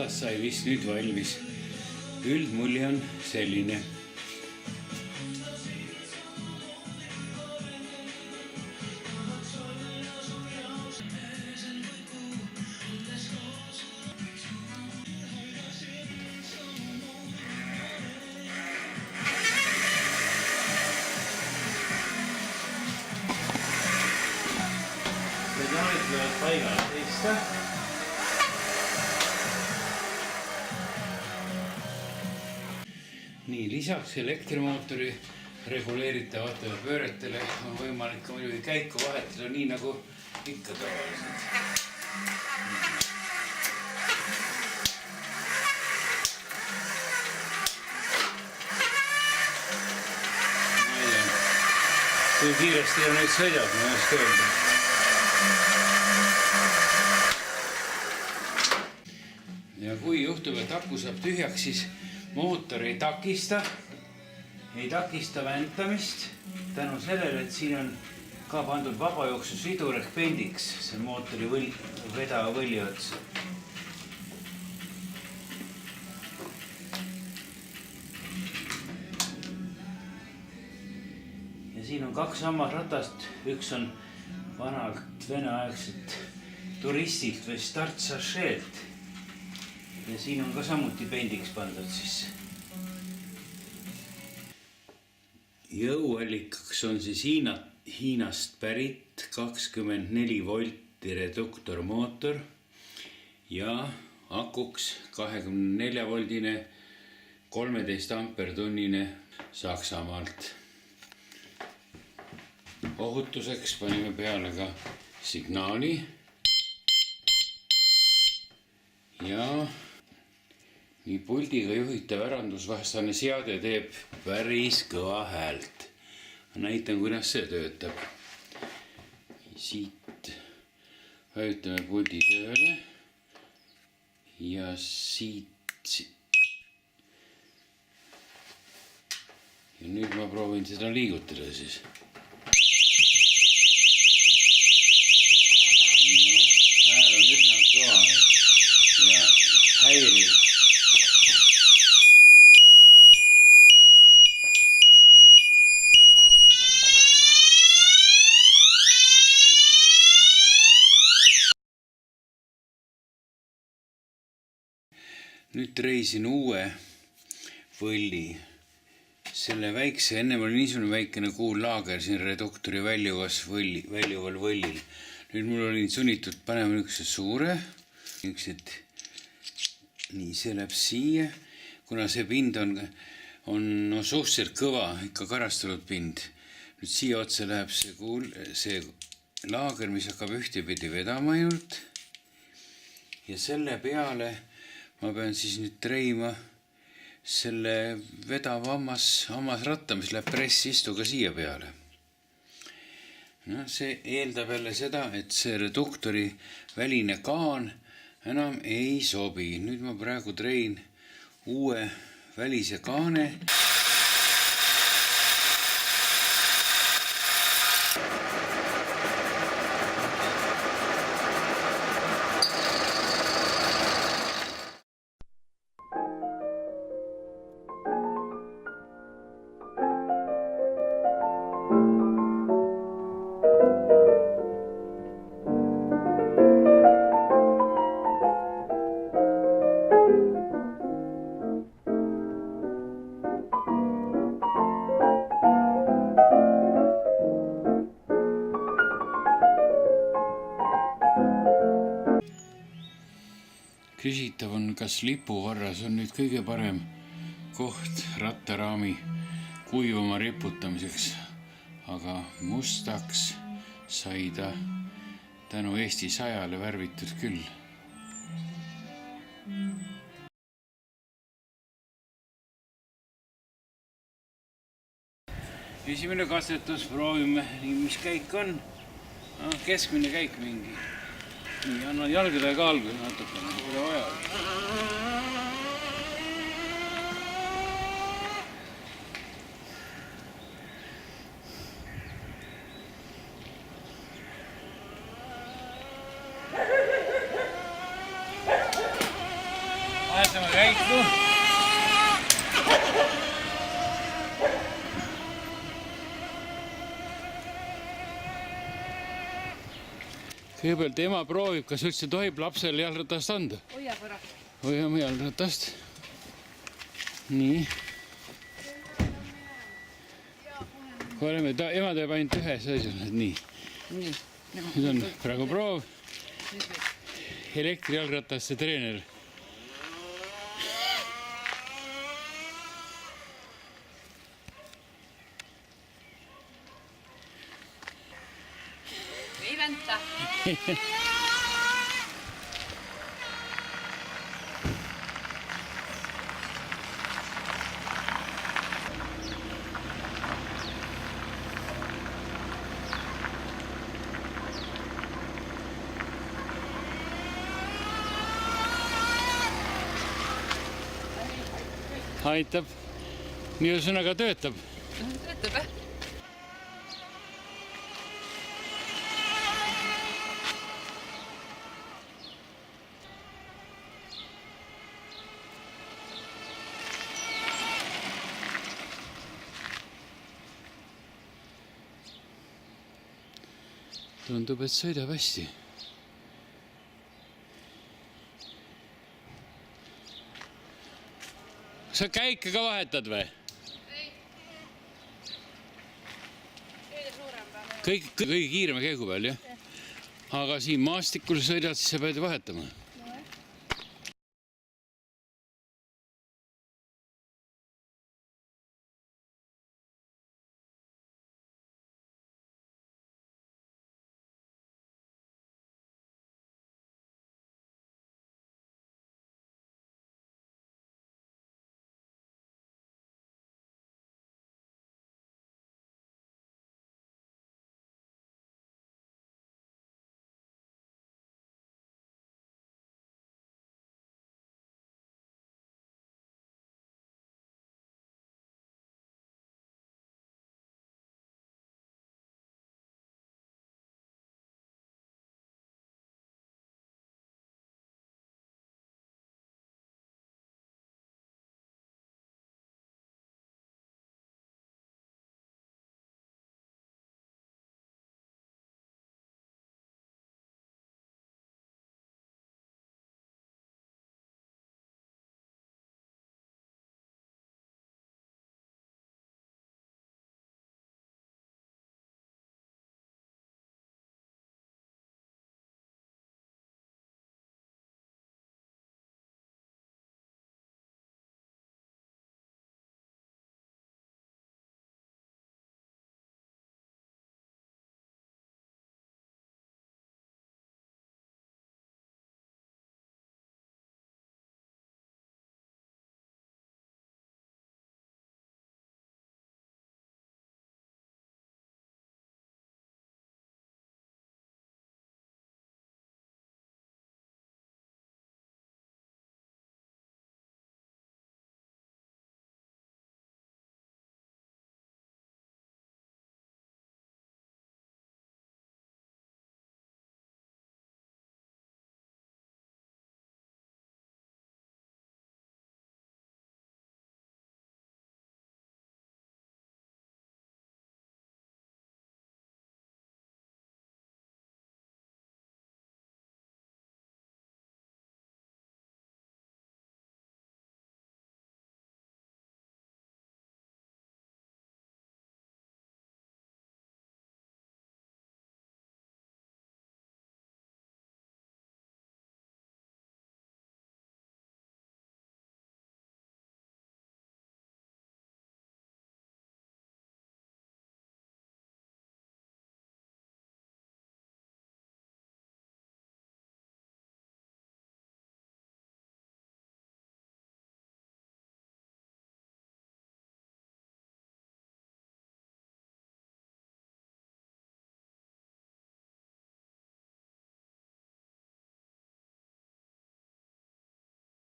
ratas sai vist nüüd valmis. Üldmulje on selline. Pedaalid löövad paigale teiste. Nii, lisaks elektrimootori reguleeritavatele pööretele on võimalik muidugi käiku vahetada nii nagu ikka tavaliselt. Kui kiiresti ta nüüd sõidab, ma ei oska öelda. Ja kui juhtub, et aku saab tühjaks, siis mootor ei takista väntamist tänu sellele, et siin on ka pandud vabajooksu sidur ehk pendiks see mootori vedava võlli otsa. Ja siin on kaks hammasratast, üks on vanalt veneaegselt turistilt või startsašeelt. Ja siin on ka samuti pendiks pandud sisse. Jõuallikaks on siis Hiinast pärit 24 volti reduktormootor ja akuks 24 voldine 13 ampertunnine Saksamaalt. Ohutuseks panime peale ka signaali ja nii puldiga juhitav ärandusvastane seade teeb päris kõva häält. Näitan, kuidas see töötab. Siit vajutame puldi tööle ja siit. Ja nüüd ma proovin seda liigutada siis. Hääl on üsna kõva ja häiriv. Nüüd reisin uue võlli. Selle väikse, ennem oli niisugune väikene kuullaager siin reduktori väljuval võllil. Nüüd mul oli sunnitud panema niisuguse suure. Nii, see läheb siia. Kuna see pind on suhteliselt kõva, ikka karastunud pind. Nüüd siia otsa läheb see laager, mis hakkab ühtepidi vedama ainult. Ja selle peale ma pean siis nüüd treima selle vedava hammasratta, mis läheb pressistuga siia peale. No, see eeldab jälle seda, et see reduktori väline kaan enam ei sobi. Nüüd ma praegu trein uue välise kaane. Küsitav on, kas lipuvarras on nüüd kõige parem koht rattaraami kuivama riputamiseks, aga mustaks sai ta tänu Eesti 100-le värvitud küll. Esimene katsetus, proovime, mis käik on. Keskmine käik mingi. Nii, annan jalgade kaalgu natukene, pole vaja. Kõigepealt ema proovib, kas üldse tohib lapsele jalgratast anda. Hoia ära. Hoiame jalgratast. Nii. Oleme, ema teeb ainult ühes asjale, nii. Nüüd on praegu proov. Elektrijalgrataste treener. Ei vänta. Aitab. Nii ühesõnaga töötab. Töötab, jah? Tundub, et sõidab hästi. Sa käike ka vahetad või? Ei. Kõige suurem peame. Kõige kiirema käigu peal, jah? Aga siin maastikul sõidad, siis sa pead vahetama.